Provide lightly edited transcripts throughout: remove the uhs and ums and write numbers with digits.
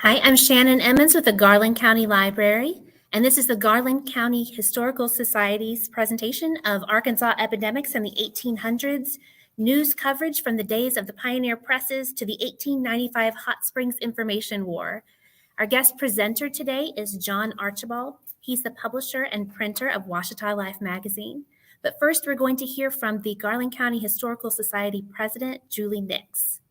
Hi, I'm Shannon Emmons with the Garland County Library, and this is the Garland County Historical Society's presentation of Arkansas epidemics in the 1800s, news coverage from the days of the pioneer presses to the 1895 Hot Springs Information War. Our guest presenter today is John Archibald. He's the publisher and printer of Ouachita Life magazine. But first, we're going to hear from the Garland County Historical Society president, Julie Nix.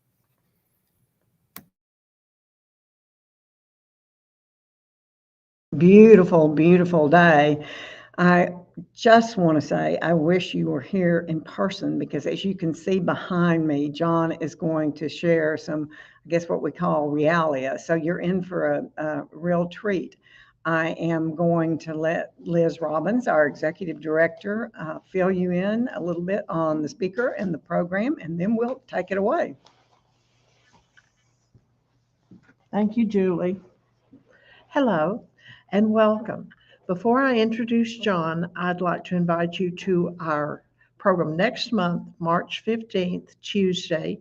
Beautiful, beautiful day. I just want to say I wish you were here in person because as you can see behind me, John is going to share some, I guess what we call realia. So you're in for a real treat. I am going to let Liz Robbins, our executive director, fill you in a little bit on the speaker and the program, and then we'll take it away. Thank you, Julie. Hello and welcome. Before I introduce John, I'd like to invite you to our program next month, March 15th, Tuesday.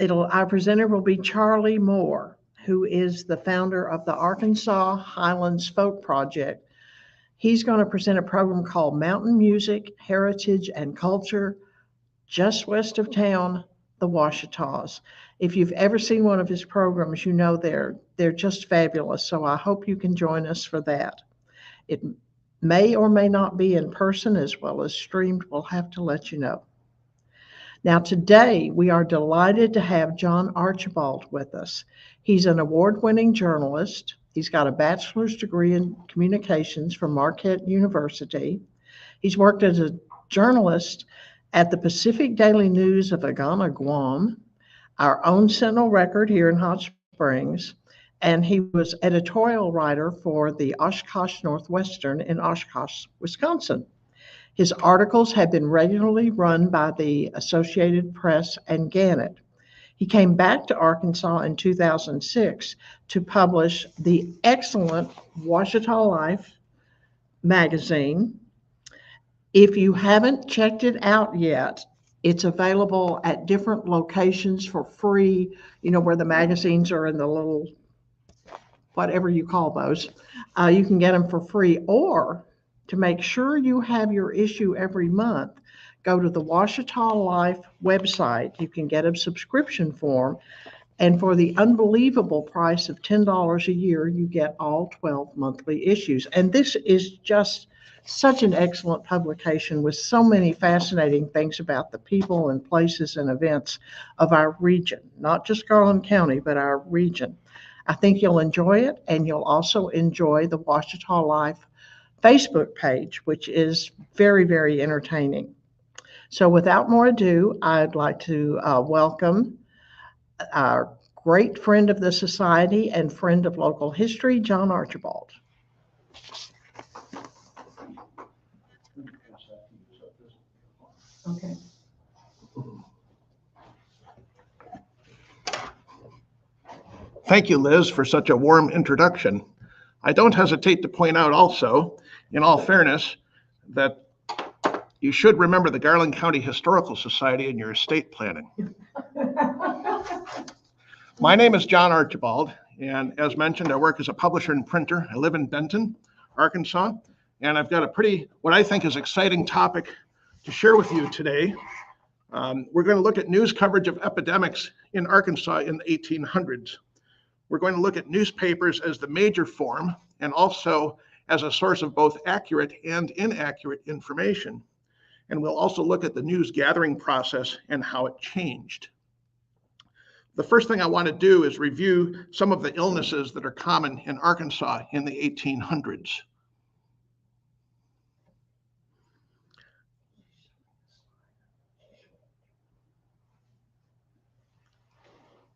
Our presenter will be Charlie Moore, who is the founder of the Arkansas Highlands Folk Project. He's going to present a program called Mountain Music, Heritage, and Culture, just west of town, the Ouachitas. If you've ever seen one of his programs, you know they're just fabulous. So I hope you can join us for that. It may or may not be in person as well as streamed. We'll have to let you know. Now today we are delighted to have John Archibald with us. He's an award-winning journalist. He's got a bachelor's degree in communications from Marquette University. He's worked as a journalist at the Pacific Daily News of Agana, Guam, our own Sentinel Record here in Hot Springs, and he was editorial writer for the Oshkosh Northwestern in Oshkosh, Wisconsin. His articles have been regularly run by the Associated Press and Gannett. He came back to Arkansas in 2006 to publish the excellent Ouachita Life magazine. If you haven't checked it out yet, it's available at different locations for free, where the magazines are in the little, whatever you call those. You can get them for free, or to make sure you have your issue every month, go to the Ouachita Life website. You can get a subscription form, and for the unbelievable price of $10 a year, you get all 12 monthly issues. And this is just such an excellent publication with so many fascinating things about the people and places and events of our region, not just Garland County, but our region. I think you'll enjoy it, and you'll also enjoy the Ouachita Life Facebook page, which is very, very entertaining. So without more ado, I'd like to welcome our great friend of the Society and friend of local history, John Archibald. Okay. Thank you, Liz, for such a warm introduction. I don't hesitate to point out also, in all fairness, that you should remember the Garland County Historical Society in your estate planning. My name is John Archibald, and as mentioned, I work as a publisher and printer. I live in Benton, Arkansas, and I've got a what I think is exciting topic to share with you today. We're going to look at news coverage of epidemics in Arkansas in the 1800s. We're going to look at newspapers as the major form and also as a source of both accurate and inaccurate information. And we'll also look at the news gathering process and how it changed. The first thing I want to do is review some of the illnesses that are common in Arkansas in the 1800s.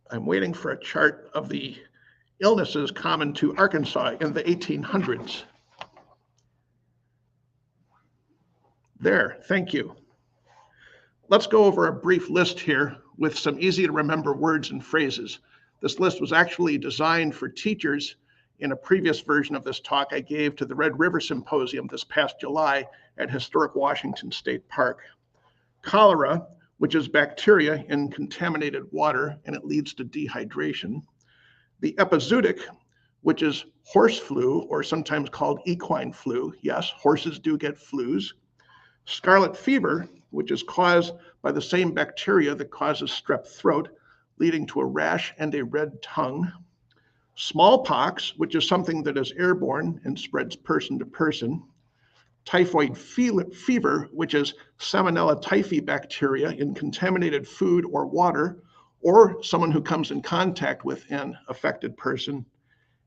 I'm waiting for a chart of the illnesses common to Arkansas in the 1800s. There, thank you. Let's go over a brief list here with some easy to remember words and phrases. This list was actually designed for teachers in a previous version of this talk I gave to the Red River Symposium this past July at historic Washington State Park. Cholera, which is bacteria in contaminated water, and it leads to dehydration. The epizootic, which is horse flu, or sometimes called equine flu. Yes, horses do get flus. Scarlet fever, which is caused by the same bacteria that causes strep throat, leading to a rash and a red tongue. Smallpox, which is something that is airborne and spreads person to person. Typhoid fever, which is Salmonella typhi bacteria in contaminated food or water, or someone who comes in contact with an affected person.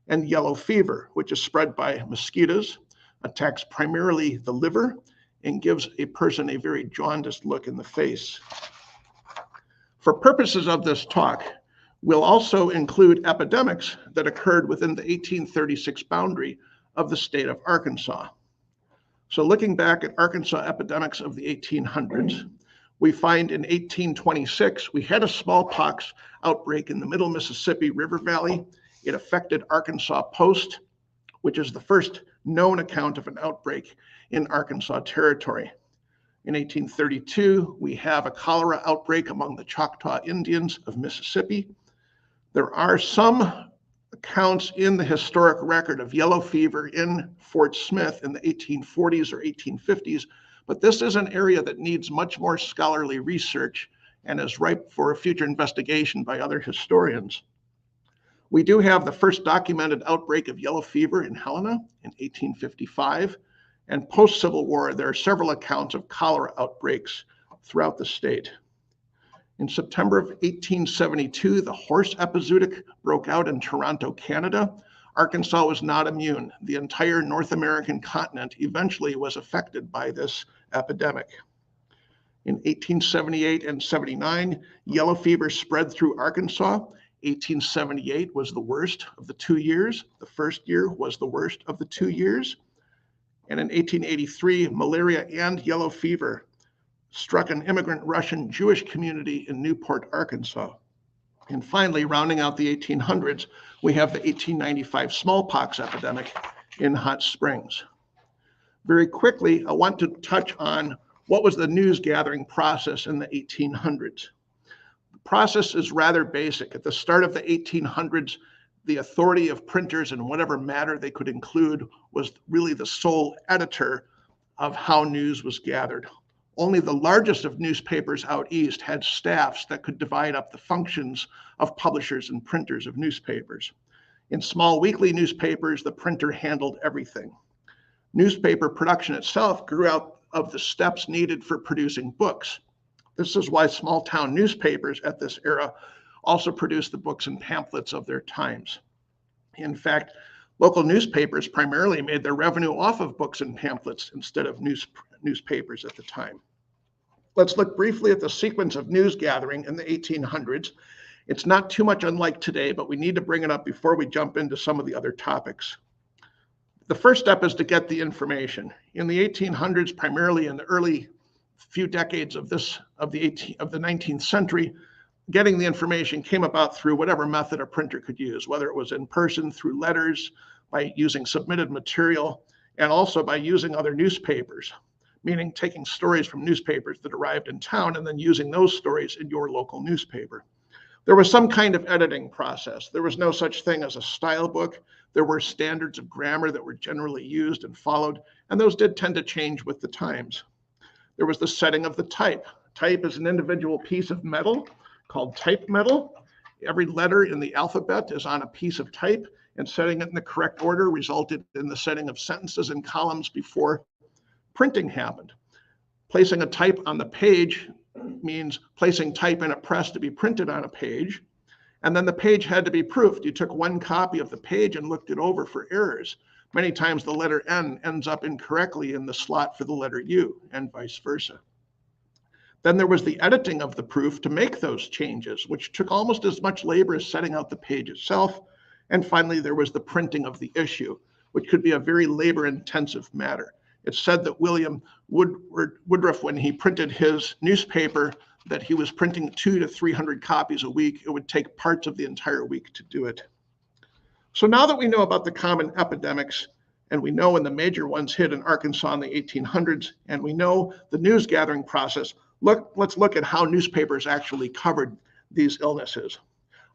And yellow fever, which is spread by mosquitoes, attacks primarily the liver, and gives a person a very jaundiced look in the face. For purposes of this talk, we'll also include epidemics that occurred within the 1836 boundary of the state of Arkansas. So looking back at Arkansas epidemics of the 1800s, we find in 1826, we had a smallpox outbreak in the middle Mississippi River Valley. It affected Arkansas Post, which is the first known account of an outbreak in Arkansas Territory. In 1832, we have a cholera outbreak among the Choctaw Indians of Mississippi. There are some accounts in the historic record of yellow fever in Fort Smith in the 1840s or 1850s, but this is an area that needs much more scholarly research and is ripe for a future investigation by other historians. We do have the first documented outbreak of yellow fever in Helena in 1855, and post-Civil War, there are several accounts of cholera outbreaks throughout the state. In September of 1872, the horse epizootic broke out in Toronto, Canada. Arkansas was not immune. The entire North American continent eventually was affected by this epidemic. In 1878 and 79, yellow fever spread through Arkansas. 1878 was the worst of the 2 years. The first year was the worst of the 2 years. And in 1883, malaria and yellow fever struck an immigrant Russian Jewish community in Newport, Arkansas. And finally, rounding out the 1800s, we have the 1895 smallpox epidemic in Hot Springs. Very quickly, I want to touch on what was the news gathering process in the 1800s. The process is rather basic. At the start of the 1800s, the authority of printers in whatever matter they could include was really the sole editor of how news was gathered. Only the largest of newspapers out east had staffs that could divide up the functions of publishers and printers of newspapers. In small weekly newspapers, the printer handled everything. Newspaper production itself grew out of the steps needed for producing books. This is why small town newspapers at this era also produced the books and pamphlets of their times. In fact, local newspapers primarily made their revenue off of books and pamphlets instead of newspapers at the time. Let's look briefly at the sequence of news gathering in the 1800s. It's not too much unlike today, but we need to bring it up before we jump into some of the other topics. The first step is to get the information. In the 1800s, primarily in the early few decades of the 19th century, getting the information came about through whatever method a printer could use, whether it was in person, through letters, by using submitted material, and also by using other newspapers, meaning taking stories from newspapers that arrived in town and then using those stories in your local newspaper. There was some kind of editing process. There was no such thing as a style book. There were standards of grammar that were generally used and followed, and those did tend to change with the times. There was the setting of the type. Type is an individual piece of metal called type metal. Every letter in the alphabet is on a piece of type, and setting it in the correct order resulted in the setting of sentences and columns before printing happened. Placing a type on the page means placing type in a press to be printed on a page, and then the page had to be proofed. You took one copy of the page and looked it over for errors. Many times the letter N ends up incorrectly in the slot for the letter U, and vice versa. Then there was the editing of the proof to make those changes, which took almost as much labor as setting out the page itself. And finally, there was the printing of the issue, which could be a very labor-intensive matter. It's said that William Woodruff, when he printed his newspaper, that he was printing 200 to 300 copies a week. It would take parts of the entire week to do it. So now that we know about the common epidemics, and we know when the major ones hit in Arkansas in the 1800s, and we know the news gathering process, let's look at how newspapers actually covered these illnesses.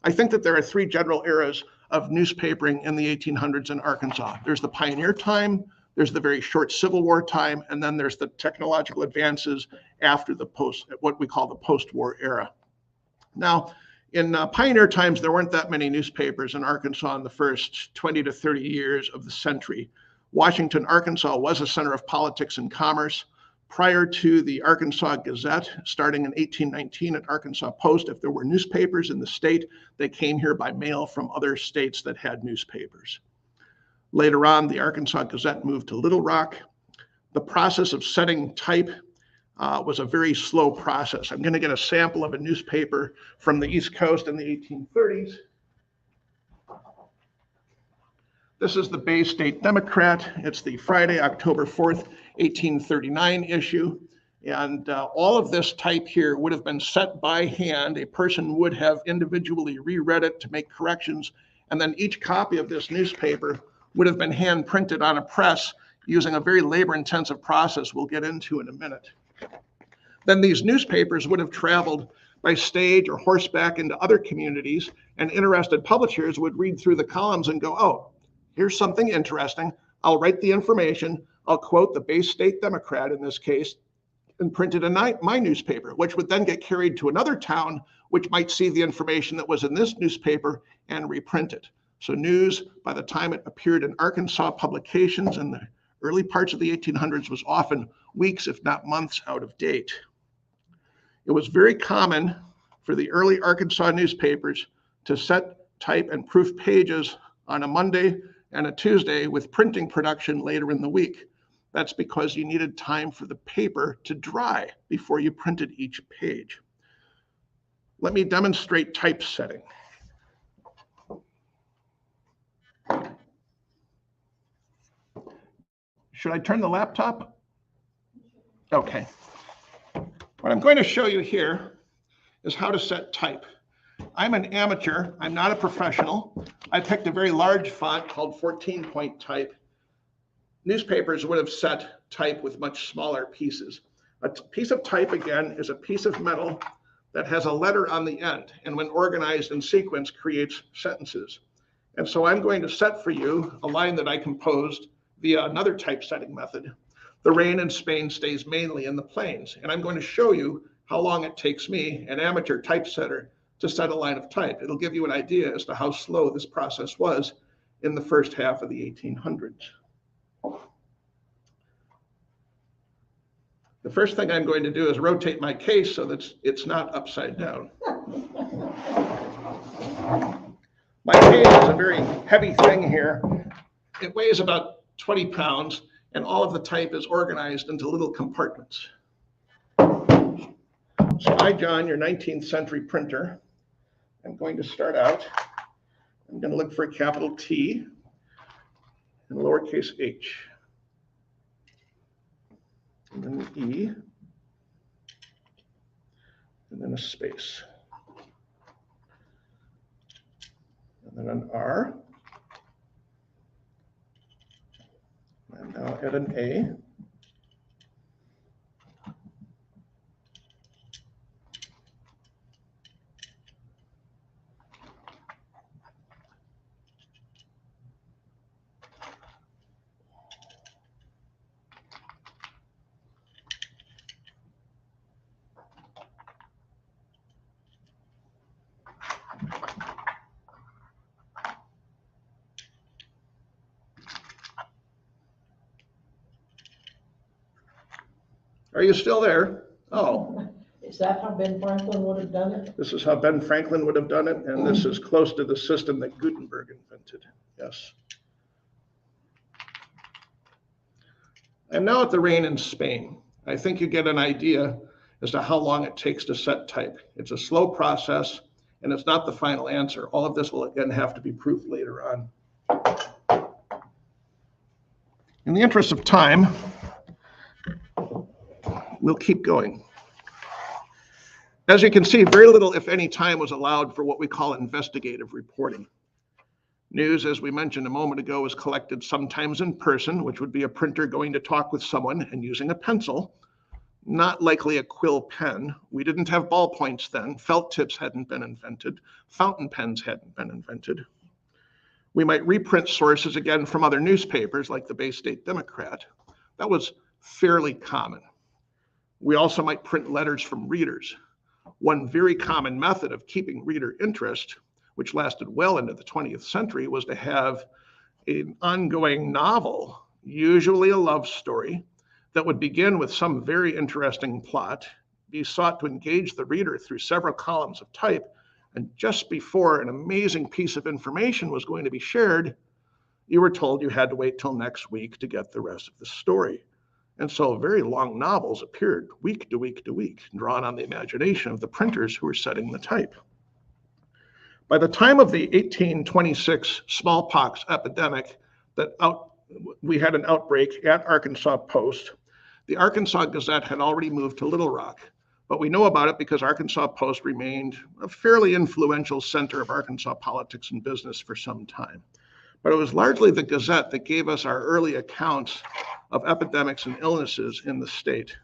I think that there are three general eras of newspapering in the 1800s in Arkansas. There's the pioneer time, there's the very short Civil War time, and then there's the technological advances after what we call the post-war era. Now, in pioneer times, there weren't that many newspapers in Arkansas in the first 20 to 30 years of the century. Washington, Arkansas was a center of politics and commerce. Prior to the Arkansas Gazette, starting in 1819 at Arkansas Post, if there were newspapers in the state, they came here by mail from other states that had newspapers. Later on, the Arkansas Gazette moved to Little Rock. The process of setting type was a very slow process. I'm going to get a sample of a newspaper from the East Coast in the 1830s. This is the Bay State Democrat. It's the Friday, October 4th, 1839 issue. And all of this type here would have been set by hand. A person would have individually reread it to make corrections. And then each copy of this newspaper would have been hand printed on a press using a very labor-intensive process we'll get into in a minute. Then these newspapers would have traveled by stage or horseback into other communities, and interested publishers would read through the columns and go, oh, here's something interesting. I'll write the information. I'll quote the Bay State Democrat in this case and print it in my newspaper, which would then get carried to another town, which might see the information that was in this newspaper and reprint it. So news, by the time it appeared in Arkansas publications in the early parts of the 1800s, was often weeks, if not months, out of date. It was very common for the early Arkansas newspapers to set, type, and proof pages on a Monday and a Tuesday with printing production later in the week. That's because you needed time for the paper to dry before you printed each page. Let me demonstrate typesetting. Should I turn the laptop? Okay. What I'm going to show you here is how to set type. I'm an amateur. I'm not a professional. I picked a very large font called 14-point type. Newspapers would have set type with much smaller pieces. A piece of type, again, is a piece of metal that has a letter on the end, and when organized in sequence, creates sentences. And so I'm going to set for you a line that I composed via another typesetting method. The rain in Spain stays mainly in the plains, and I'm going to show you how long it takes me, an amateur typesetter, to set a line of type. It'll give you an idea as to how slow this process was in the first half of the 1800s. The first thing I'm going to do is rotate my case so that it's not upside down. My case is a very heavy thing here. It weighs about 20 pounds, and all of the type is organized into little compartments. So I, John, your 19th century printer, I'm going to start out. I'm going to look for a capital T and a lowercase h. And then an E, and then a space. And then an R. And now add an A. Are you still there? Oh. Is that how Ben Franklin would have done it? This is how Ben Franklin would have done it, and this is close to the system that Gutenberg invented. Yes. I'm now at the rain in Spain. I think you get an idea as to how long it takes to set type. It's a slow process, and it's not the final answer. All of this will again have to be proofed later on. In the interest of time, we'll keep going. As you can see, very little, if any, time was allowed for what we call investigative reporting. News, as we mentioned a moment ago, was collected sometimes in person, which would be a printer going to talk with someone and using a pencil, not likely a quill pen. We didn't have ballpoints then. Felt tips hadn't been invented. Fountain pens hadn't been invented. We might reprint sources again from other newspapers like the Bay State Democrat. That was fairly common. We also might print letters from readers. One very common method of keeping reader interest, which lasted well into the 20th century, was to have an ongoing novel, usually a love story, that would begin with some very interesting plot, be sought to engage the reader through several columns of type, and just before an amazing piece of information was going to be shared, you were told you had to wait till next week to get the rest of the story. And so very long novels appeared week to week to week, drawn on the imagination of the printers who were setting the type. By the time of the 1826 smallpox epidemic, we had an outbreak at Arkansas Post. The Arkansas Gazette had already moved to Little Rock, but we know about it because Arkansas Post remained a fairly influential center of Arkansas politics and business for some time. But it was largely the Gazette that gave us our early accounts of epidemics and illnesses in the state.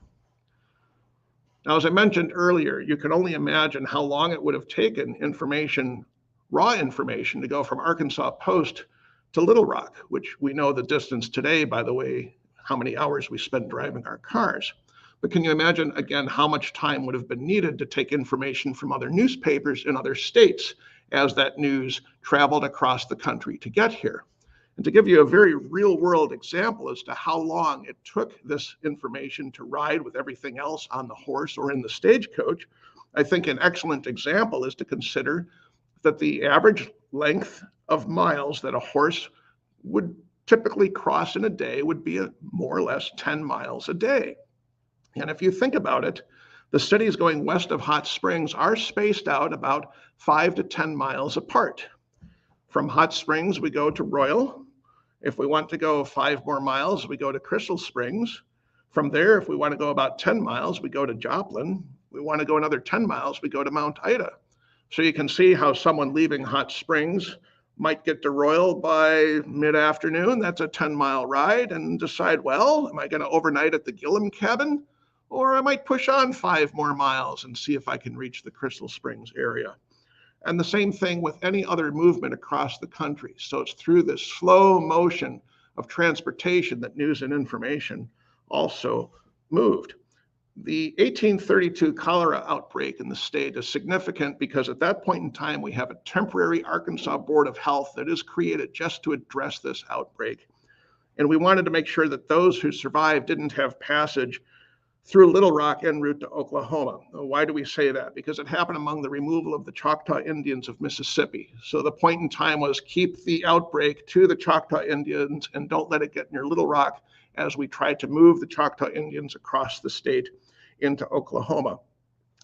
Now, as I mentioned earlier, you can only imagine how long it would have taken raw information, to go from Arkansas Post to Little Rock, which we know the distance today, by the way, how many hours we spend driving our cars. But can you imagine, again, how much time would have been needed to take information from other newspapers in other states as that news traveled across the country to get here? And to give you a very real world example as to how long it took this information to ride with everything else on the horse or in the stagecoach, I think an excellent example is to consider that the average length of miles that a horse would typically cross in a day would be more or less 10 miles a day. And if you think about it, the cities going west of Hot Springs are spaced out about 5 to 10 miles apart. From Hot Springs, we go to Royal. If we want to go 5 more miles, we go to Crystal Springs. From there, if we want to go about 10 miles, we go to Joplin. We want to go another 10 miles, we go to Mount Ida. So you can see how someone leaving Hot Springs might get to Royal by mid-afternoon. That's a 10-mile ride, and decide, well, am I going to overnight at the Gillum cabin? Or I might push on 5 more miles and see if I can reach the Crystal Springs area. And the same thing with any other movement across the country. So it's through this slow motion of transportation that news and information also moved. The 1832 cholera outbreak in the state is significant because at that point in time, we have a temporary Arkansas Board of Health that is created just to address this outbreak. And we wanted to make sure that those who survived didn't have passage through Little Rock en route to Oklahoma. Why do we say that? Because it happened among the removal of the Choctaw Indians of Mississippi. So the point in time was keep the outbreak to the Choctaw Indians and don't let it get near Little Rock as we tried to move the Choctaw Indians across the state into Oklahoma.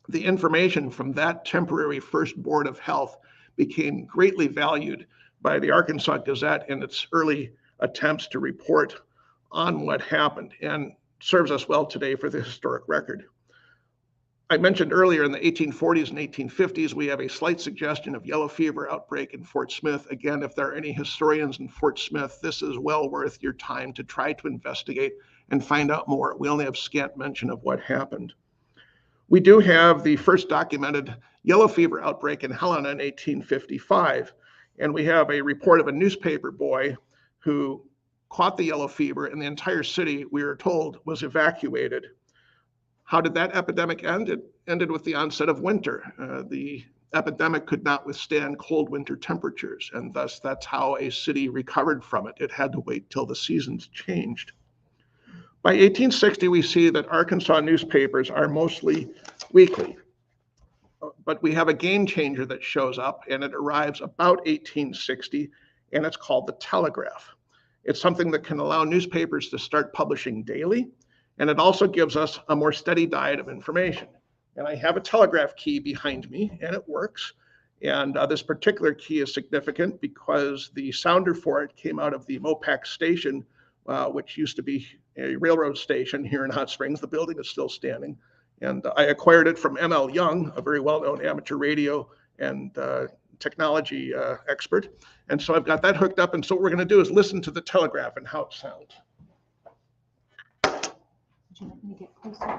The information from that temporary first Board of Health became greatly valued by the Arkansas Gazette in its early attempts to report on what happened, and serves us well today for the historic record. I mentioned earlier in the 1840s and 1850s, we have a slight suggestion of yellow fever outbreak in Fort Smith. Again, if there are any historians in Fort Smith, this is well worth your time to try to investigate and find out more. We only have scant mention of what happened. We do have the first documented yellow fever outbreak in Helena in 1855. And we have a report of a newspaper boy who caught the yellow fever, and the entire city, we are told, was evacuated. How did that epidemic end? It ended with the onset of winter. The epidemic could not withstand cold winter temperatures, and thus that's how a city recovered from it. It had to wait till the seasons changed. By 1860, we see that Arkansas newspapers are mostly weekly, but we have a game changer that shows up, and it arrives about 1860, and it's called the Telegraph. It's something that can allow newspapers to start publishing daily, and it also gives us a more steady diet of information. And I have a telegraph key behind me, and it works. And this particular key is significant because the sounder for it came out of the Mopac station, which used to be a railroad station here in Hot Springs. The building is still standing. And I acquired it from M.L. Young, a very well-known amateur radio and technology expert. And so I've got that hooked up. And so what we're going to do is listen to the telegraph and how it sounds. Would you like me to get closer?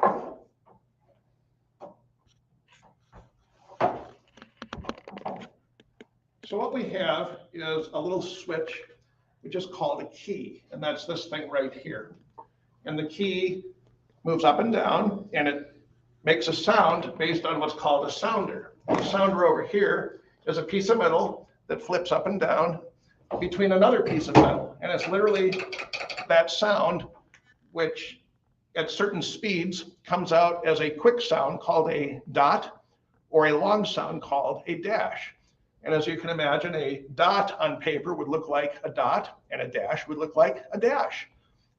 So what we have is a little switch, we just call it a key, and that's this thing right here. And the key moves up and down, and it makes a sound based on what's called a sounder. The sounder over here is a piece of metal that flips up and down between another piece of metal. And it's literally that sound, which at certain speeds comes out as a quick sound called a dot, or a long sound called a dash. And as you can imagine, a dot on paper would look like a dot, and a dash would look like a dash.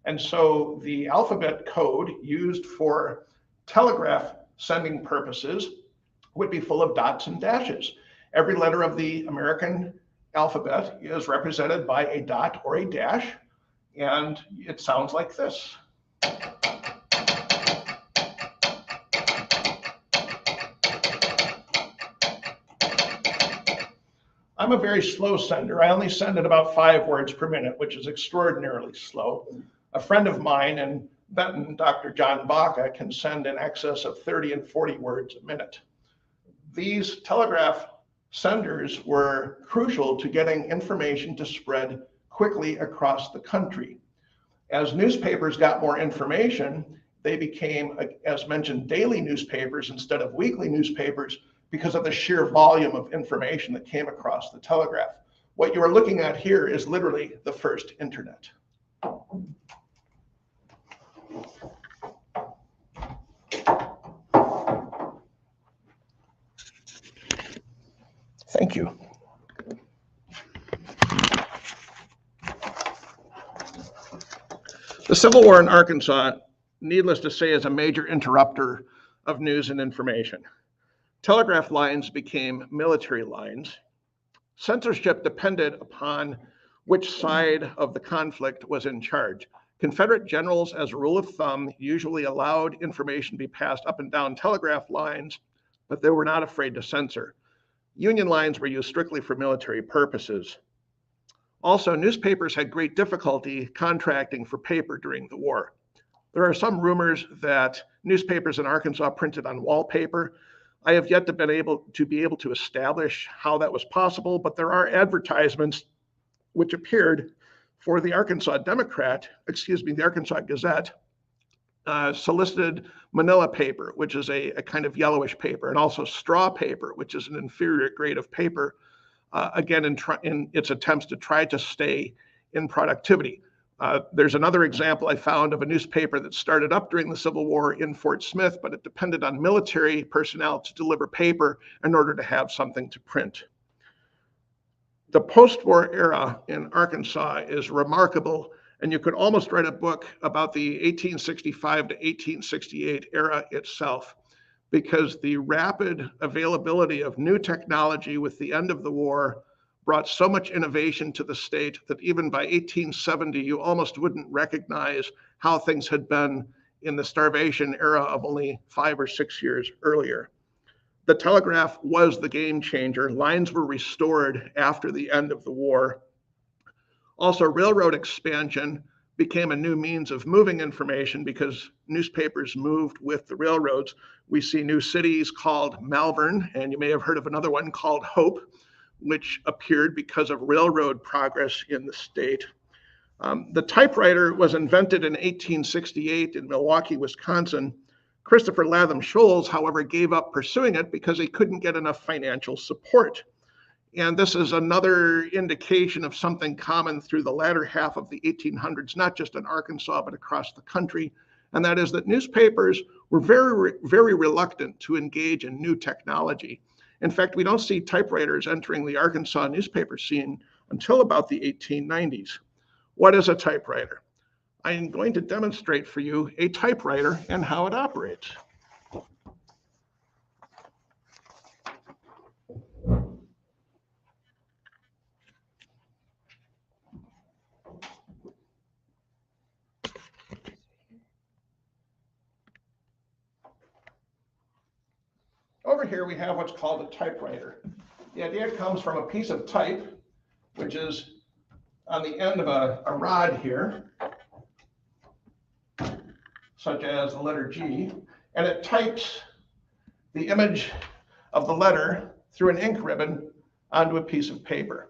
And so the alphabet code used for telegraph sending purposes would be full of dots and dashes. Every letter of the American alphabet is represented by a dot or a dash, and it sounds like this. I'm a very slow sender. I only send at about 5 words per minute, which is extraordinarily slow. A friend of mine in Benton, Dr. John Baca, can send in excess of 30 and 40 words a minute. These telegraph senders were crucial to getting information to spread quickly across the country. As newspapers got more information, they became, as mentioned, daily newspapers instead of weekly newspapers, because of the sheer volume of information that came across the telegraph. What you are looking at here is literally the first internet. Thank you. The Civil War in Arkansas, needless to say, is a major interrupter of news and information. Telegraph lines became military lines. Censorship depended upon which side of the conflict was in charge. Confederate generals, as a rule of thumb, usually allowed information to be passed up and down telegraph lines, but they were not afraid to censor. Union lines were used strictly for military purposes. Also, newspapers had great difficulty contracting for paper during the war. There are some rumors that newspapers in Arkansas printed on wallpaper. I have yet to be able to establish how that was possible, but there are advertisements which appeared for the Arkansas Gazette, solicited manila paper, which is a kind of yellowish paper, and also straw paper, which is an inferior grade of paper, again, in its attempts to try to stay in productivity. There's another example I found of a newspaper that started up during the Civil War in Fort Smith, but it depended on military personnel to deliver paper in order to have something to print. The post-war era in Arkansas is remarkable, and you could almost write a book about the 1865 to 1868 era itself, because the rapid availability of new technology with the end of the war brought so much innovation to the state that even by 1870, you almost wouldn't recognize how things had been in the starvation era of only 5 or 6 years earlier. The telegraph was the game changer. Lines were restored after the end of the war. Also, railroad expansion became a new means of moving information because newspapers moved with the railroads. We see new cities called Malvern, and you may have heard of another one called Hope, which appeared because of railroad progress in the state. The typewriter was invented in 1868 in Milwaukee, Wisconsin. Christopher Latham Sholes, however, gave up pursuing it because he couldn't get enough financial support. And this is another indication of something common through the latter half of the 1800s, not just in Arkansas, but across the country. And that is that newspapers were very reluctant to engage in new technology. In fact, we don't see typewriters entering the Arkansas newspaper scene until about the 1890s. What is a typewriter? I am going to demonstrate for you a typewriter and how it operates. Over here we have what's called a typewriter. The idea comes from a piece of type, which is on the end of a rod here, such as the letter G, and it types the image of the letter through an ink ribbon onto a piece of paper.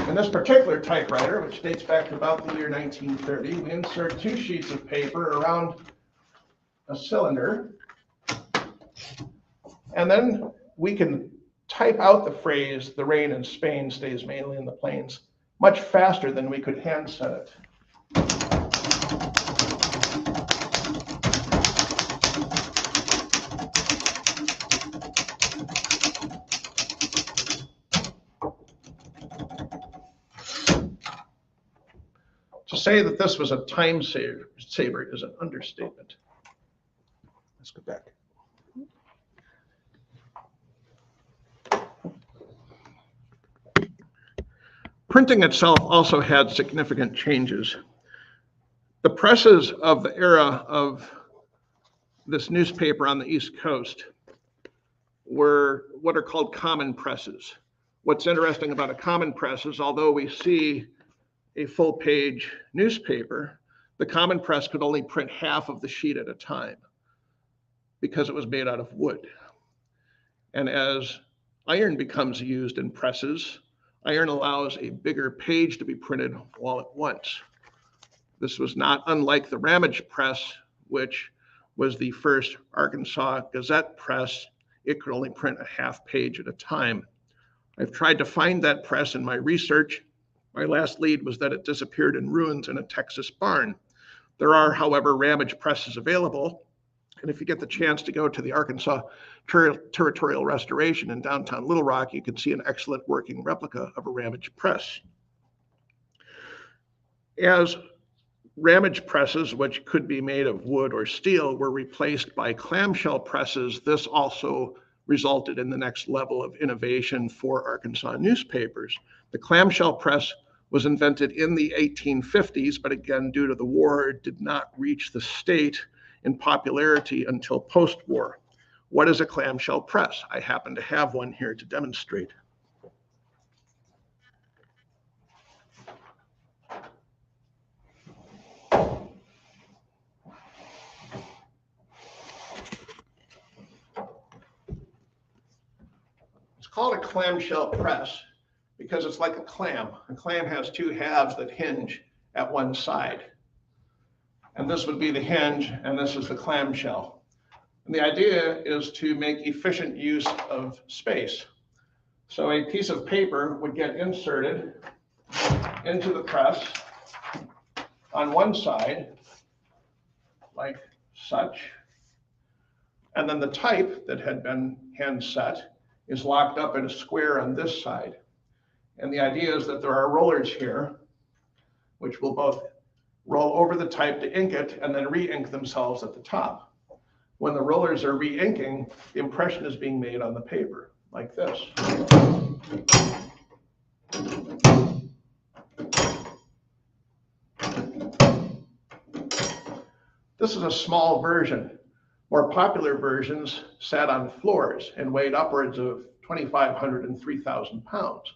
In this particular typewriter, which dates back to about the year 1930, we insert 2 sheets of paper around a cylinder, and then we can type out the phrase, "The rain in Spain stays mainly in the plains," much faster than we could hand set it. To say that this was a time saver is an understatement. Let's go back. Printing itself also had significant changes. The presses of the era of this newspaper on the East Coast were what are called common presses. What's interesting about a common press is, although we see a full-page newspaper, the common press could only print half of the sheet at a time because it was made out of wood. And as iron becomes used in presses, iron allows a bigger page to be printed all at once. This was not unlike the Ramage press, which was the first Arkansas Gazette press. It could only print a half page at a time. I've tried to find that press in my research. My last lead was that it disappeared in ruins in a Texas barn. There are, however, Ramage presses available. And if you get the chance to go to the Arkansas Territorial Restoration in downtown Little Rock, you can see an excellent working replica of a Ramage press. As Ramage presses, which could be made of wood or steel, were replaced by clamshell presses, this also resulted in the next level of innovation for Arkansas newspapers. The clamshell press was invented in the 1850s, but again, due to the war, it did not reach the state in popularity until post-war. What is a clamshell press? I happen to have one here to demonstrate. It's called a clamshell press because it's like a clam. A clam has 2 halves that hinge at one side. And this would be the hinge, and this is the clamshell. And the idea is to make efficient use of space. So a piece of paper would get inserted into the press on one side, like such. And then the type that had been hand set is locked up in a square on this side. And the idea is that there are rollers here, which will both roll over the type to ink it and then re-ink themselves at the top. When the rollers are re-inking, the impression is being made on the paper, like this. This is a small version. More popular versions sat on floors and weighed upwards of 2,500 and 3,000 pounds,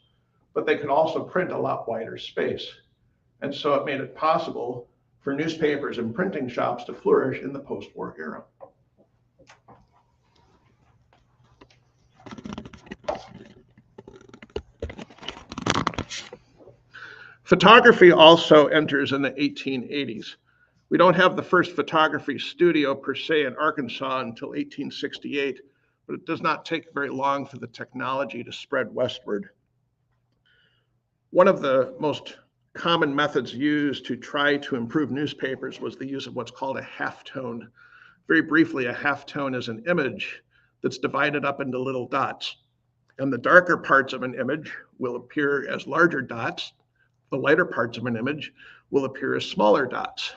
but they could also print a lot wider space. And so it made it possible for newspapers and printing shops to flourish in the post-war era. Photography also enters in the 1880s. We don't have the first photography studio per se in Arkansas until 1868, but it does not take very long for the technology to spread westward. One of the most common methods used to try to improve newspapers was the use of what's called a halftone. Very briefly, a halftone is an image that's divided up into little dots. And the darker parts of an image will appear as larger dots. The lighter parts of an image will appear as smaller dots.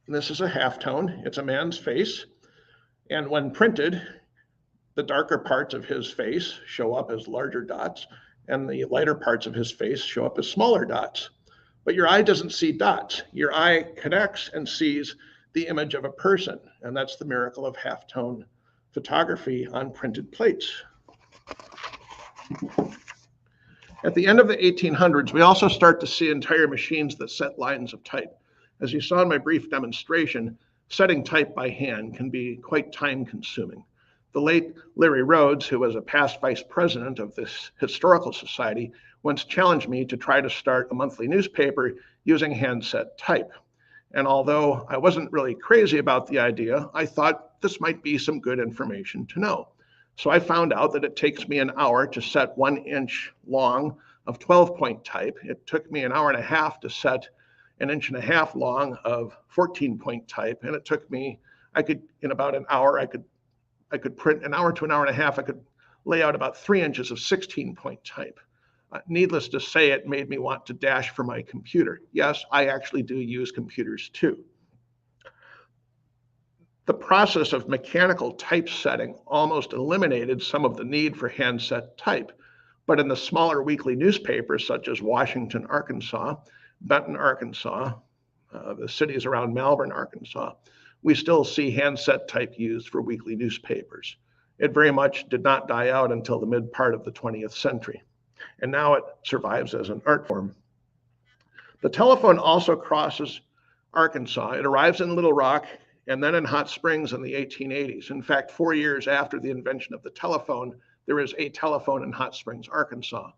And this is a halftone. It's a man's face. And when printed, the darker parts of his face show up as larger dots, and the lighter parts of his face show up as smaller dots. But your eye doesn't see dots. Your eye connects and sees the image of a person, and that's the miracle of halftone photography on printed plates. At the end of the 1800s, we also start to see entire machines that set lines of type. As you saw in my brief demonstration, setting type by hand can be quite time consuming. The late Larry Rhodes, who was a past vice president of this historical society, once challenged me to try to start a monthly newspaper using handset type. And although I wasn't really crazy about the idea, I thought this might be some good information to know. So I found out that it takes me an hour to set 1 inch long of 12-point type. It took me an hour and a half to set 1.5 inches long of 14-point type. And it took me, in about an hour, I could print an hour to an hour and a half. I could lay out about 3 inches of 16-point type. Needless to say, it made me want to dash for my computer. Yes, I actually do use computers too. The process of mechanical typesetting almost eliminated some of the need for handset type. But in the smaller weekly newspapers, such as Washington, Arkansas, Benton, Arkansas, the cities around Malvern, Arkansas, we still see handset type used for weekly newspapers. It very much did not die out until the mid part of the 20th century. And now it survives as an art form. The telephone also crosses Arkansas. It arrives in Little Rock and then in Hot Springs in the 1880s. In fact, 4 years after the invention of the telephone, there is a telephone in Hot Springs, Arkansas.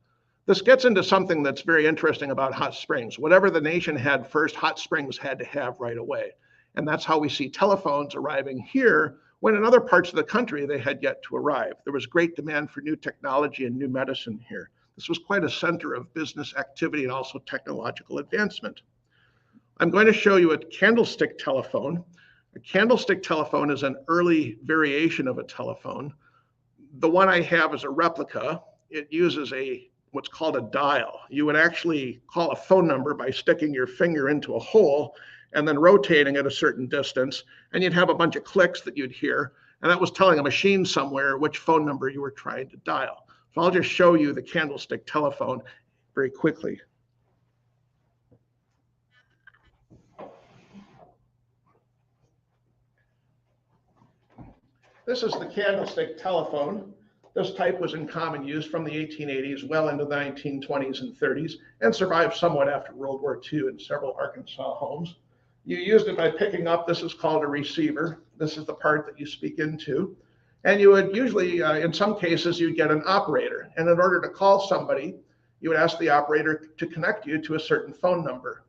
This gets into something that's very interesting about Hot Springs. Whatever the nation had first, Hot Springs had to have right away. And that's how we see telephones arriving here when in other parts of the country they had yet to arrive. There was great demand for new technology and new medicine here. This was quite a center of business activity and also technological advancement. I'm going to show you a candlestick telephone. A candlestick telephone is an early variation of a telephone. The one I have is a replica. It uses what's called a dial. You would actually call a phone number by sticking your finger into a hole and then rotating at a certain distance, and you'd have a bunch of clicks that you'd hear, and that was telling a machine somewhere which phone number you were trying to dial. So I'll just show you the candlestick telephone very quickly. This is the candlestick telephone. This type was in common use from the 1880s well into the 1920s and 30s and survived somewhat after World War II in several Arkansas homes. You used it by picking up, this is called a receiver. This is the part that you speak into. And you would usually, in some cases, you'd get an operator. And in order to call somebody, you would ask the operator to connect you to a certain phone number.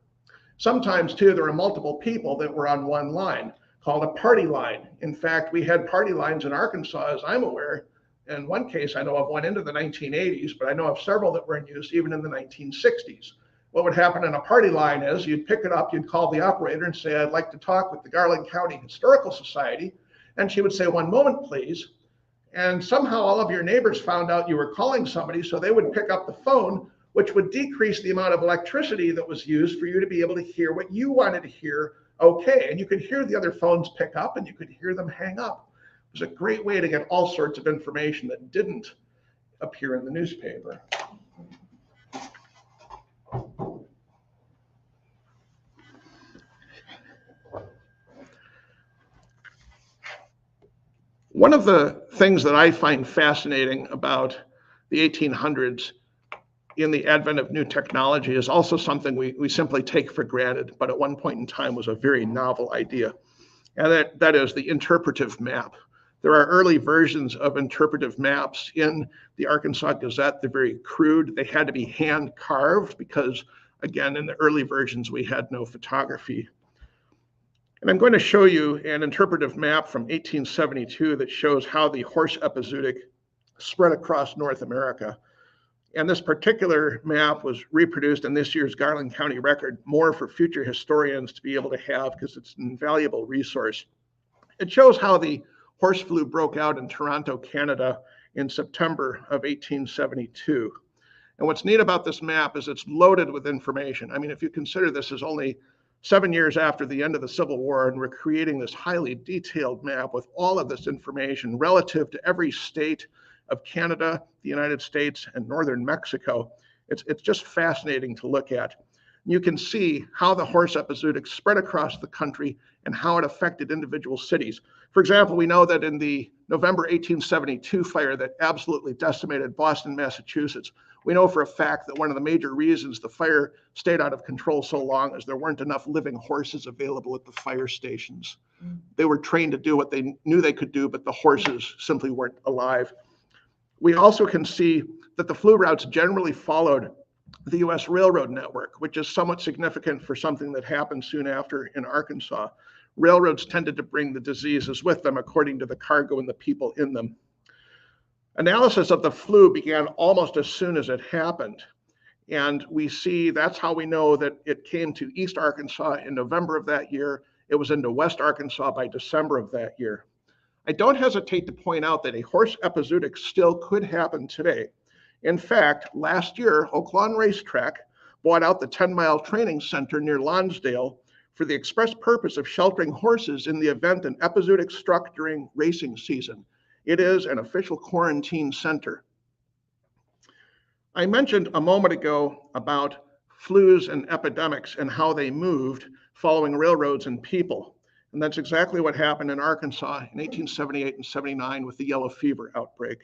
Sometimes, too, there were multiple people that were on one line, called a party line. In fact, we had party lines in Arkansas, as I'm aware. In one case, I know of one into the 1980s, but I know of several that were in use even in the 1960s. What would happen in a party line is you'd pick it up, you'd call the operator and say, I'd like to talk with the Garland County Historical Society. And she would say, one moment, please. And somehow all of your neighbors found out you were calling somebody, so they would pick up the phone, which would decrease the amount of electricity that was used for you to be able to hear what you wanted to hear okay. And you could hear the other phones pick up and you could hear them hang up. It was a great way to get all sorts of information that didn't appear in the newspaper. One of the things that I find fascinating about the 1800s in the advent of new technology is also something we simply take for granted, but at one point in time was a very novel idea. And that is the interpretive map. There are early versions of interpretive maps in the Arkansas Gazette. They're very crude. They had to be hand carved because, again, in the early versions, we had no photography. And I'm going to show you an interpretive map from 1872 that shows how the horse epizootic spread across North America. And this particular map was reproduced in this year's Garland County Record, more for future historians to be able to have because it's an invaluable resource. It shows how the horse flu broke out in Toronto, Canada in September of 1872. And what's neat about this map is it's loaded with information. I mean, if you consider this is only 7 years after the end of the Civil War, and we're creating this highly detailed map with all of this information relative to every state of Canada, the United States, and northern Mexico. It's just fascinating to look at. You can see how the horse epizootic spread across the country and how it affected individual cities. For example, we know that in the November 1872 fire that absolutely decimated Boston, Massachusetts, we know for a fact that one of the major reasons the fire stayed out of control so long is there weren't enough living horses available at the fire stations. They were trained to do what they knew they could do, but the horses simply weren't alive. We also can see that the flu routes generally followed the U.S. railroad network, which is somewhat significant for something that happened soon after in Arkansas. Railroads tended to bring the diseases with them according to the cargo and the people in them. Analysis of the flu began almost as soon as it happened. And we see that's how we know that it came to East Arkansas in November of that year. It was into West Arkansas by December of that year. I don't hesitate to point out that a horse epizootic still could happen today. In fact, last year, Oaklawn Racetrack bought out the 10-mile training center near Lonsdale for the express purpose of sheltering horses in the event an epizootic struck during racing season. It is an official quarantine center. I mentioned a moment ago about flus and epidemics and how they moved following railroads and people. And that's exactly what happened in Arkansas in 1878 and 79 with the yellow fever outbreak.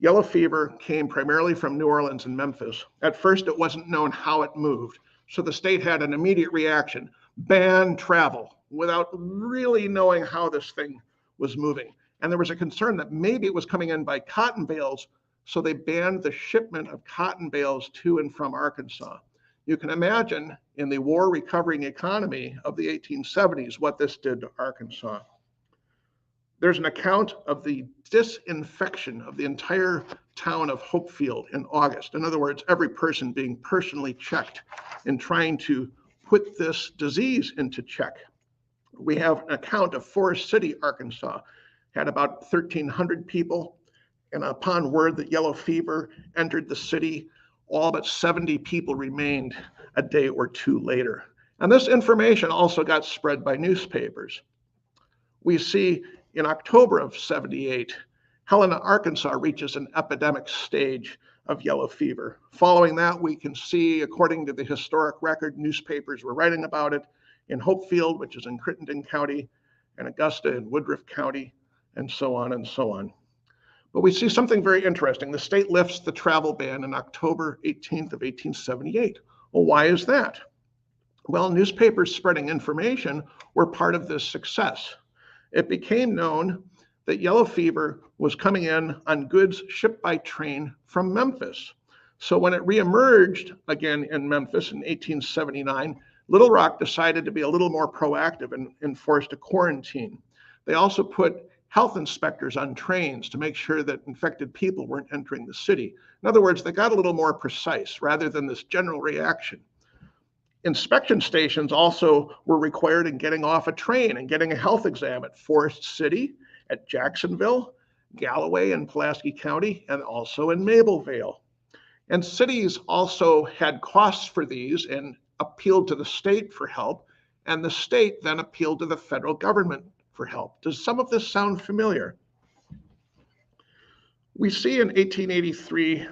Yellow fever came primarily from New Orleans and Memphis. At first, it wasn't known how it moved. So the state had an immediate reaction, ban travel, without really knowing how this thing was moving. And there was a concern that maybe it was coming in by cotton bales, so they banned the shipment of cotton bales to and from Arkansas. You can imagine in the war recovering economy of the 1870s what this did to Arkansas. There's an account of the disinfection of the entire town of Hopefield in August. In other words, every person being personally checked in trying to put this disease into check. We have an account of Forest City, Arkansas, had about 1,300 people. And upon word that yellow fever entered the city, all but 70 people remained a day or two later. And this information also got spread by newspapers. We see in October of 78, Helena, Arkansas reaches an epidemic stage of yellow fever. Following that, we can see, according to the historic record, newspapers were writing about it in Hopefield, which is in Crittenden County, and Augusta in Woodruff County, and so on and so on. But we see something very interesting. The state lifts the travel ban on October 18th of 1878. Well, why is that? Well, newspapers spreading information were part of this success. It became known that yellow fever was coming in on goods shipped by train from Memphis. So when it reemerged again in Memphis in 1879, Little Rock decided to be a little more proactive and enforced a quarantine. They also put health inspectors on trains to make sure that infected people weren't entering the city. In other words, they got a little more precise rather than this general reaction. Inspection stations also were required in getting off a train and getting a health exam at Forest City, at Jacksonville, Galloway and Pulaski County, and also in Mableville. And cities also had costs for these and appealed to the state for help, and the state then appealed to the federal government for help. Does some of this sound familiar? We see in 1883,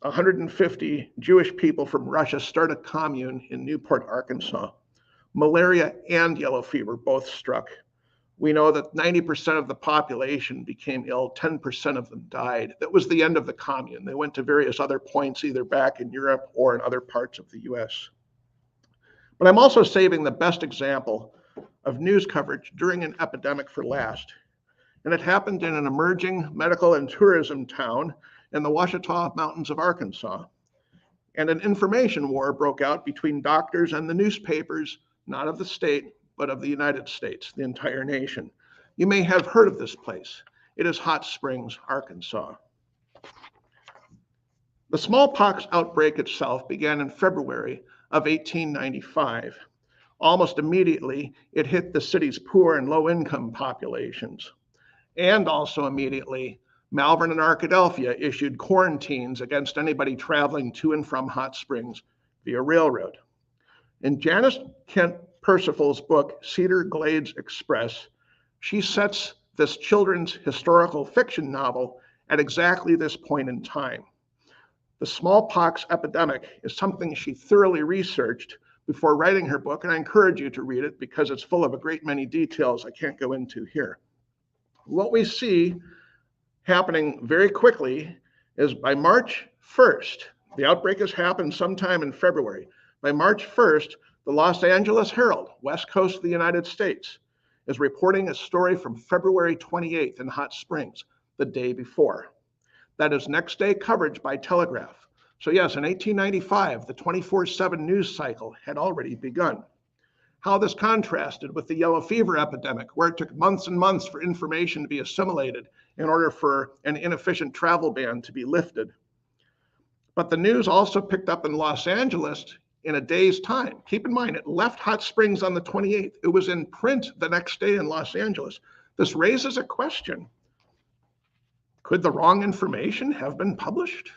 150 Jewish people from Russia start a commune in Newport, Arkansas. Malaria and yellow fever both struck. We know that 90% of the population became ill, 10% of them died. That was the end of the commune. They went to various other points, either back in Europe or in other parts of the US. But I'm also saving the best example of news coverage during an epidemic for last. And it happened in an emerging medical and tourism town in the Ouachita Mountains of Arkansas. And an information war broke out between doctors and the newspapers, not of the state, but of the United States, the entire nation. You may have heard of this place. It is Hot Springs, Arkansas. The smallpox outbreak itself began in February of 1895. Almost immediately, it hit the city's poor and low-income populations. And also immediately, Malvern and Arkadelphia issued quarantines against anybody traveling to and from Hot Springs via railroad. In Janice Kent Percival's book, Cedar Glades Express, she sets this children's historical fiction novel at exactly this point in time. The smallpox epidemic is something she thoroughly researched before writing her book, and I encourage you to read it because it's full of a great many details I can't go into here. What we see happening very quickly is by March 1st, the outbreak has happened sometime in February. By March 1st, the Los Angeles Herald, west coast of the United States, is reporting a story from February 28th in Hot Springs, the day before. That is next day coverage by Telegraph. So yes, in 1895, the 24/7 news cycle had already begun. How this contrasted with the yellow fever epidemic, where it took months and months for information to be assimilated in order for an inefficient travel ban to be lifted. But the news also picked up in Los Angeles in a day's time. Keep in mind, it left Hot Springs on the 28th. It was in print the next day in Los Angeles. This raises a question. Could the wrong information have been published?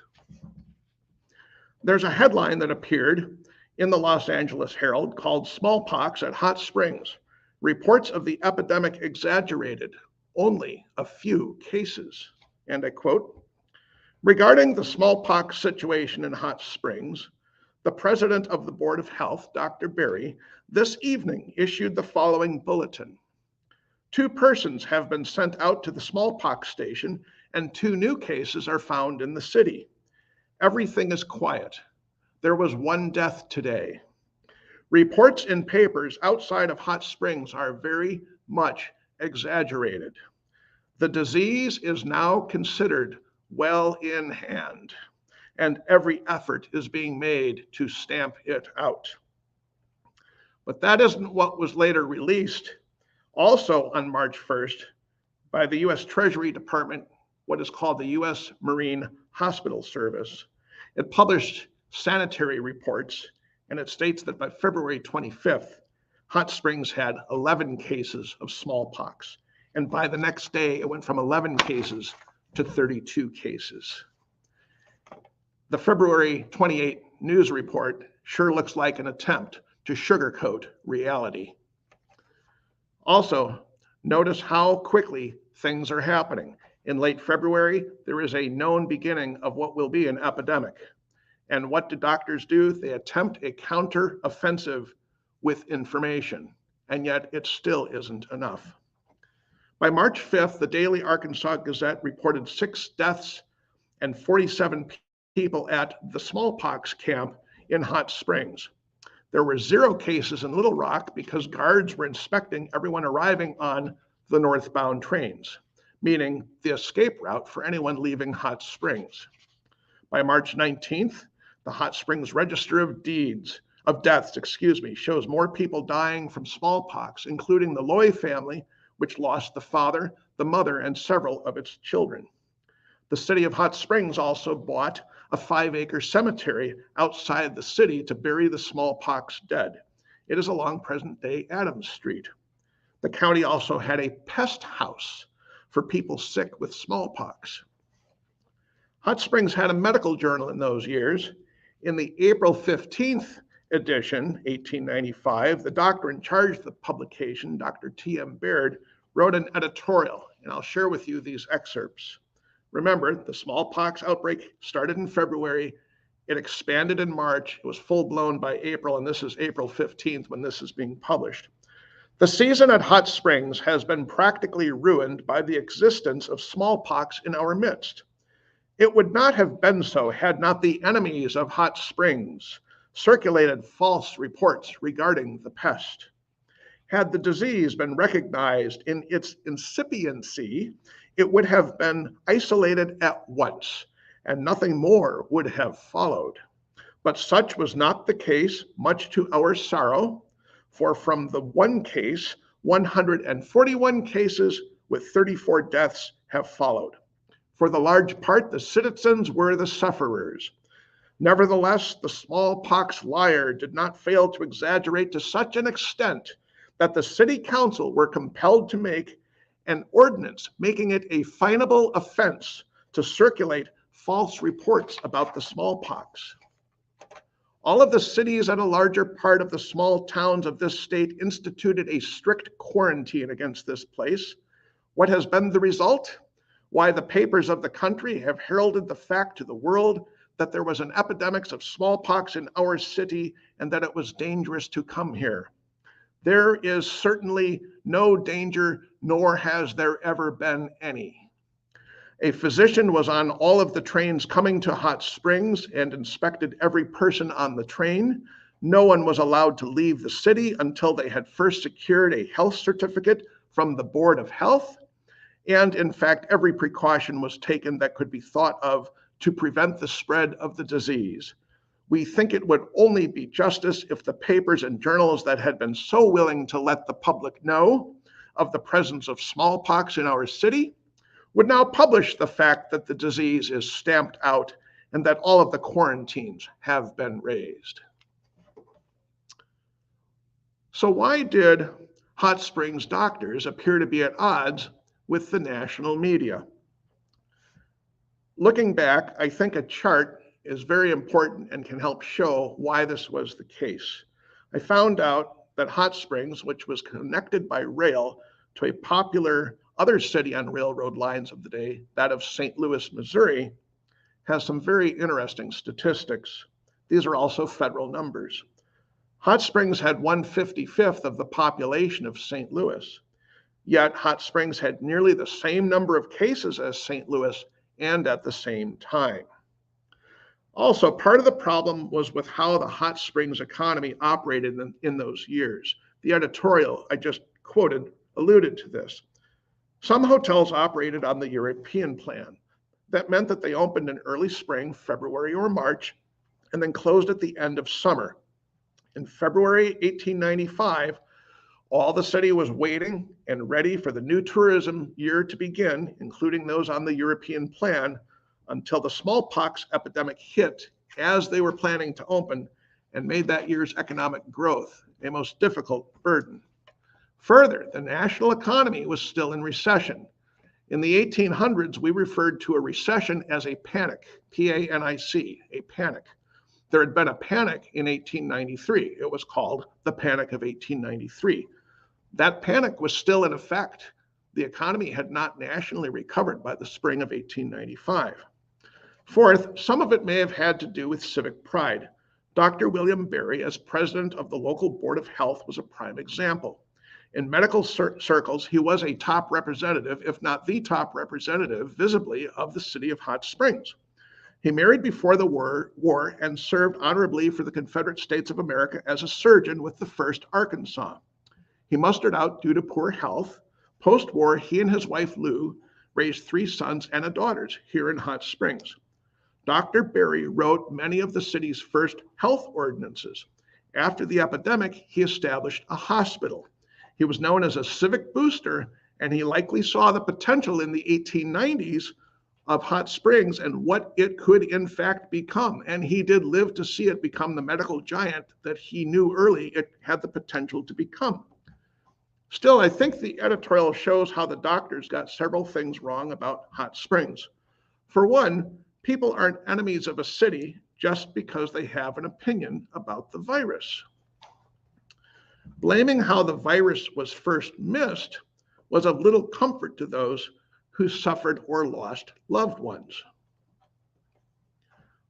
There's a headline that appeared in the Los Angeles Herald called "Smallpox at Hot Springs. Reports of the epidemic exaggerated. Only a few cases." And I quote, "Regarding the smallpox situation in Hot Springs, the president of the Board of Health, Dr. Berry, this evening issued the following bulletin. 2 persons have been sent out to the smallpox station and 2 new cases are found in the city. Everything is quiet. There was 1 death today. Reports in papers outside of Hot Springs are very much exaggerated. The disease is now considered well in hand, and every effort is being made to stamp it out." But that isn't what was later released, also on March 1st, by the U.S. Treasury Department, what is called the U.S. Marine Hospital Service. It published sanitary reports, and it states that by February 25th, Hot Springs had 11 cases of smallpox. And by the next day, it went from 11 cases to 32 cases. The February 28 news report sure looks like an attempt to sugarcoat reality. Also, notice how quickly things are happening. In late February, there is a known beginning of what will be an epidemic. And what do doctors do? They attempt a counter-offensive with information, and yet it still isn't enough. By March 5th, the Daily Arkansas Gazette reported 6 deaths and 47 people at the smallpox camp in Hot Springs. There were 0 cases in Little Rock because guards were inspecting everyone arriving on the northbound trains, meaning the escape route for anyone leaving Hot Springs. By March 19th, the Hot Springs Register of Deaths, shows more people dying from smallpox, including the Loy family, which lost the father, the mother, and several of its children. The city of Hot Springs also bought a 5-acre cemetery outside the city to bury the smallpox dead. It is along present-day Adams Street. The county also had a pest house for people sick with smallpox. Hot Springs had a medical journal in those years. In the April 15th edition, 1895, the doctor in charge of the publication, Dr. T.M. Baird, wrote an editorial, and I'll share with you these excerpts. Remember, the smallpox outbreak started in February. It expanded in March. It was full-blown by April, and this is April 15th when this is being published. "The season at Hot Springs has been practically ruined by the existence of smallpox in our midst. It would not have been so had not the enemies of Hot Springs circulated false reports regarding the pest. Had the disease been recognized in its incipiency, it would have been isolated at once, and nothing more would have followed. But such was not the case, much to our sorrow, for from the 1 case, 141 cases with 34 deaths have followed. For the large part, the citizens were the sufferers. Nevertheless, the smallpox liar did not fail to exaggerate to such an extent that the city council were compelled to make an ordinance making it a finable offense to circulate false reports about the smallpox. All of the cities and a larger part of the small towns of this state instituted a strict quarantine against this place. What has been the result? Why, the papers of the country have heralded the fact to the world that there was an epidemic of smallpox in our city and that it was dangerous to come here. There is certainly no danger, nor has there ever been any. A physician was on all of the trains coming to Hot Springs and inspected every person on the train. No one was allowed to leave the city until they had first secured a health certificate from the Board of Health. And in fact, every precaution was taken that could be thought of to prevent the spread of the disease. We think it would only be justice if the papers and journals that had been so willing to let the public know of the presence of smallpox in our city would now publish the fact that the disease is stamped out and that all of the quarantines have been raised. So why did Hot Springs doctors appear to be at odds with the national media? Looking back, I think a chart is very important and can help show why this was the case. I found out that Hot Springs, which was connected by rail to a popular other city on railroad lines of the day, that of St. Louis, Missouri, has some very interesting statistics. These are also federal numbers. Hot Springs had 1/55th of the population of St. Louis, yet Hot Springs had nearly the same number of cases as St. Louis and at the same time. Also, part of the problem was with how the Hot Springs economy operated in those years. The editorial I just quoted alluded to this. Some hotels operated on the European plan. That meant that they opened in early spring, February or March, and then closed at the end of summer. In February 1895, all the city was waiting and ready for the new tourism year to begin, including those on the European plan, until the smallpox epidemic hit as they were planning to open and made that year's economic growth a most difficult burden. Further, the national economy was still in recession. In the 1800s, we referred to a recession as a panic, P-A-N-I-C, a panic. There had been a panic in 1893. It was called the Panic of 1893. That panic was still in effect. The economy had not nationally recovered by the spring of 1895. Fourth, some of it may have had to do with civic pride. Dr. William Berry, as president of the local Board of Health, was a prime example. In medical circles, he was a top representative, if not the top representative, visibly, of the city of Hot Springs. He married before the war and served honorably for the Confederate States of America as a surgeon with the 1st Arkansas. He mustered out due to poor health. Post-war, he and his wife Lou raised 3 sons and a daughter here in Hot Springs. Dr. Berry wrote many of the city's first health ordinances. After the epidemic, he established a hospital. He was known as a civic booster, and he likely saw the potential in the 1890s of Hot Springs and what it could in fact become. And he did live to see it become the medical giant that he knew early it had the potential to become. Still, I think the editorial shows how the doctors got several things wrong about Hot Springs. For one, people aren't enemies of a city just because they have an opinion about the virus. Blaming how the virus was first missed was of little comfort to those who suffered or lost loved ones.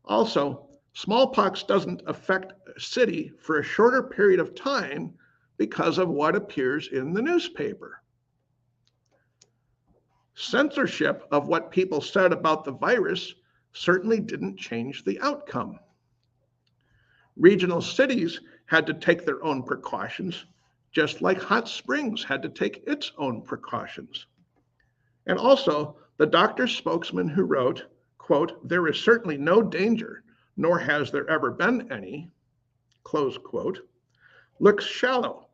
Also, smallpox doesn't affect a city for a shorter period of time because of what appears in the newspaper. Censorship of what people said about the virus certainly didn't change the outcome. Regional cities had to take their own precautions, just like Hot Springs had to take its own precautions. And also, the doctor's spokesman who wrote, quote, "There is certainly no danger, nor has there ever been any," close quote, looks shallow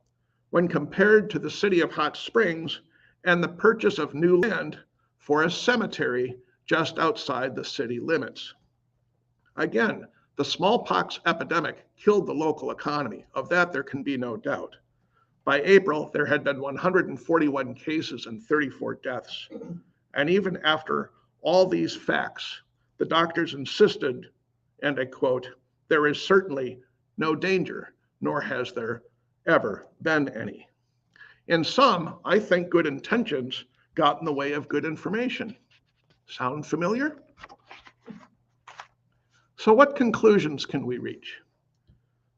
when compared to the city of Hot Springs and the purchase of new land for a cemetery just outside the city limits. Again, the smallpox epidemic killed the local economy. Of that, there can be no doubt. By April, there had been 141 cases and 34 deaths. And even after all these facts, the doctors insisted, and I quote, "There is certainly no danger, nor has there ever been any." In sum, I think good intentions got in the way of good information. Sound familiar? So what conclusions can we reach?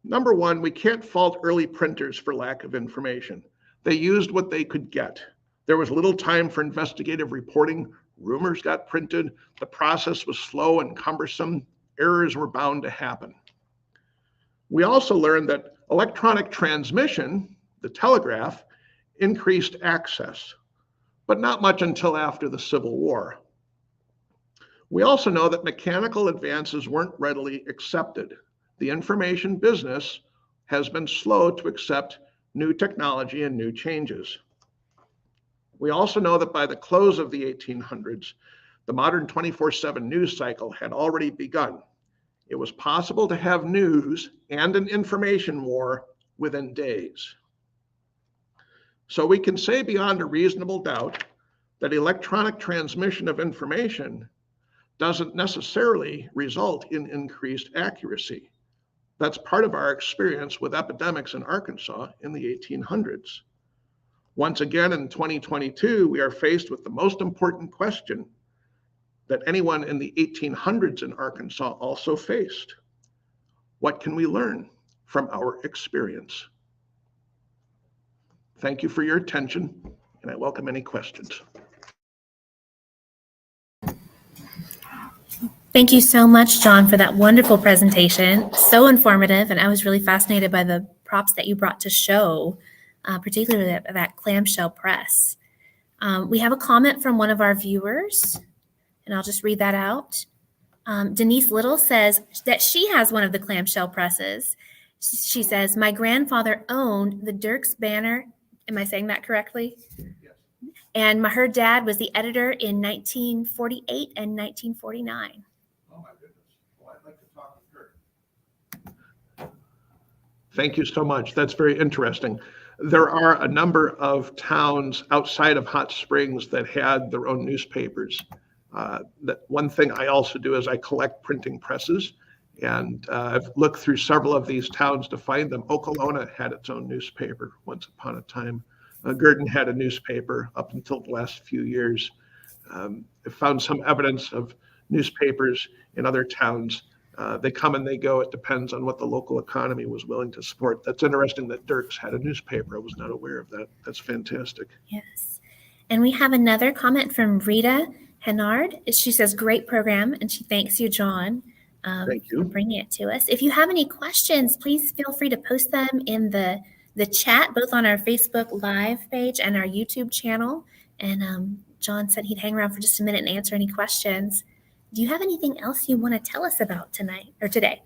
Number one, we can't fault early printers for lack of information. They used what they could get. There was little time for investigative reporting. Rumors got printed. The process was slow and cumbersome. Errors were bound to happen. We also learned that electronic transmission, the telegraph, increased access, but not much until after the Civil War. We also know that mechanical advances weren't readily accepted. The information business has been slow to accept new technology and new changes. We also know that by the close of the 1800s, the modern 24/7 news cycle had already begun. It was possible to have news and an information war within days. So we can say beyond a reasonable doubt that electronic transmission of information doesn't necessarily result in increased accuracy. That's part of our experience with epidemics in Arkansas in the 1800s. Once again, in 2022, we are faced with the most important question that anyone in the 1800s in Arkansas also faced. What can we learn from our experience? Thank you for your attention, and I welcome any questions. Thank you so much, John, for that wonderful presentation. So informative, and I was really fascinated by the props that you brought to show, particularly that clamshell press. We have a comment from one of our viewers, and I'll just read that out. Denise Little says that she has one of the clamshell presses. She says, my grandfather owned the Dirks Banner. Am I saying that correctly? Yes. And her dad was the editor in 1948 and 1949. Oh my goodness. Well, I'd like to talk with her. Thank you so much. That's very interesting. There are a number of towns outside of Hot Springs that had their own newspapers. That one thing I also do is I collect printing presses, and I've looked through several of these towns to find them. Okolona had its own newspaper once upon a time. Gurdon had a newspaper up until the last few years. I found some evidence of newspapers in other towns. They come and they go. It depends on what the local economy was willing to support. That's interesting that Dirks had a newspaper. I was not aware of that. That's fantastic. Yes. And we have another comment from Rita Hennard. She says, great program, and she thanks you, John, Thank you. for bringing it to us. If you have any questions, please feel free to post them in the chat, both on our Facebook Live page and our YouTube channel. And John said he'd hang around for just a minute and answer any questions. Do you have anything else you want to tell us about tonight or today?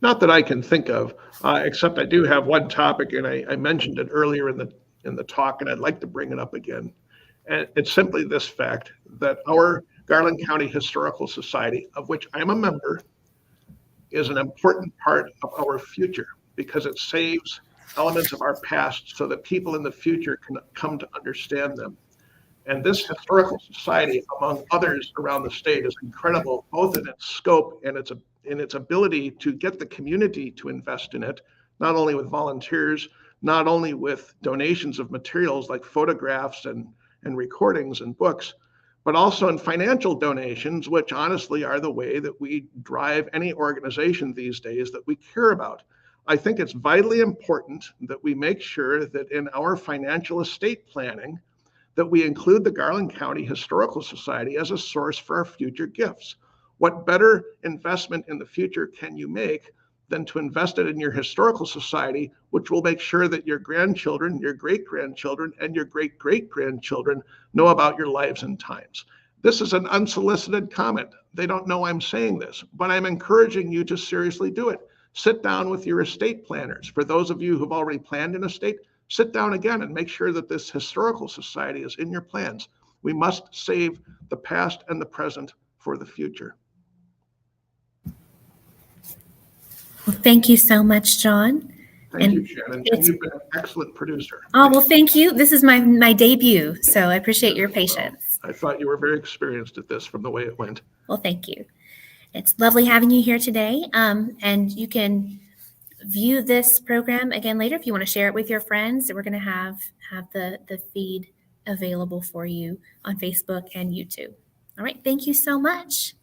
Not that I can think of, except I do have one topic, and I mentioned it earlier in the talk, and I'd like to bring it up again. And it's simply this fact that our Garland County Historical Society, of which I'm a member, is an important part of our future because it saves elements of our past so that people in the future can come to understand them. And this historical society, among others around the state, is incredible, both in its scope and in its ability to get the community to invest in it, not only with volunteers, not only with donations of materials like photographs and recordings and books, but also in financial donations, which honestly are the way that we drive any organization these days that we care about. I think it's vitally important that we make sure that in our financial estate planning, that we include the Garland County Historical Society as a source for our future gifts. What better investment in the future can you make than to invest it in your historical society, which will make sure that your grandchildren, your great-grandchildren, and your great-great-grandchildren know about your lives and times. This is an unsolicited comment. They don't know I'm saying this, but I'm encouraging you to seriously do it. Sit down with your estate planners. For those of you who've already planned an estate, sit down again and make sure that this historical society is in your plans. We must save the past and the present for the future. Well, thank you so much, John. Thank you, Shannon. And you've been an excellent producer. Oh, well, thank you. This is my debut, so I appreciate your patience. I thought you were very experienced at this from the way it went. Well, thank you. It's lovely having you here today. And you can view this program again later if you want to share it with your friends. We're going to have the feed available for you on Facebook and YouTube. All right. Thank you so much.